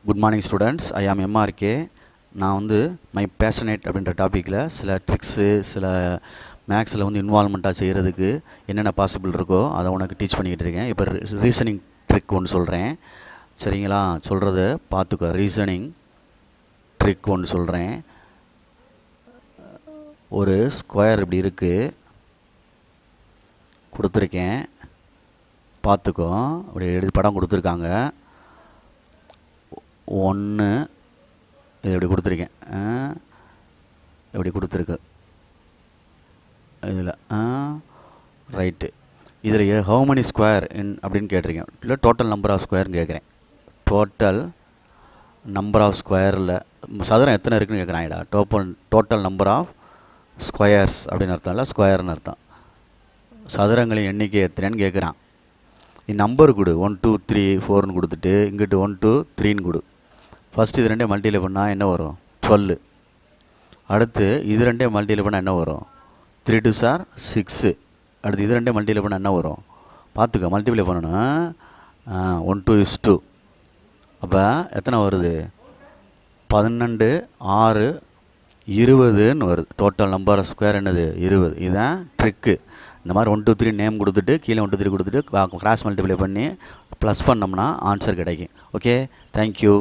Good morning students. ஐ ஆம் MRK. நான் வந்து மை பேஷனேட் அப்படின்ற டாப்பிக்கில் சில ட்ரிக்ஸு, சில மேக்ஸில் வந்து இன்வால்மெண்ட்டாக செய்கிறதுக்கு என்னென்ன பாசிபிள் இருக்கோ அதை உனக்கு டீச் பண்ணிக்கிட்டு இருக்கேன். இப்போ ரீசனிங் ட்ரிக் ஒன்று சொல்கிறேன், சரிங்களா? சொல்கிறத பார்த்துக்கோ. ரீசனிங் ட்ரிக் ஒன்று சொல்கிறேன். ஒரு ஸ்கொயர் இப்படி இருக்குது, கொடுத்துருக்கேன், பார்த்துக்கோ. அப்படி எழுதி படம் கொடுத்துருக்காங்க. 1 இது இப்படி கொடுத்துருக்கேன், இப்படி கொடுத்துருக்கு இதில். ரைட்டு. இதில் ஹவு many ஸ்கொயர் இன் அப்படின்னு கேட்டிருக்கேன், இல்லை டோட்டல் நம்பர் ஆஃப் ஸ்கொயர்னு கேட்குறேன். டோட்டல் நம்பர் ஆஃப் ஸ்கொயரில் சதுரம் எத்தனை இருக்குன்னு கேட்குறாங்கடா. டோட்டல் நம்பர் ஆஃப் ஸ்கொயர்ஸ் அப்படின்னு அர்த்தம், இல்லை ஸ்கொயர்னு அர்த்தம். சதுரங்களின் எண்ணிக்கை எத்தனைன்னு கேட்குறான். நீ நம்பர் கொடு, 1 2 3 4ன்னு கொடுத்துட்டு இங்கிட்டு 1 2 3ன்னு கொடு. ஃபஸ்ட்டு இது ரெண்டே மல்டிப்ளை பண்ணால் என்ன வரும்? 12. அடுத்து இது ரெண்டே மல்டிப்ளை பண்ணால் என்ன வரும்? 3 2 சார் 6. அடுத்து இது ரெண்டே மல்டிப்ளை பண்ணால் என்ன வரும்? பார்த்துக்க, மல்டிப்ளை பண்ணணும். 1 2 is 2. அப்போ எத்தனை வருது? 12 6 20ன்னு வருது. டோட்டல் நம்பர் ஸ்கொயர் என்னது? 20. இதுதான் ட்ரிக்கு. இந்த மாதிரி 1 2 3 நேம் கொடுத்துட்டு கீழே 1 2 3 கொடுத்துட்டு கிராஸ் மல்டிப்ளை பண்ணி ப்ளஸ் பண்ணோம்னா ஆன்சர் கிடைக்கும். Okay, thank you.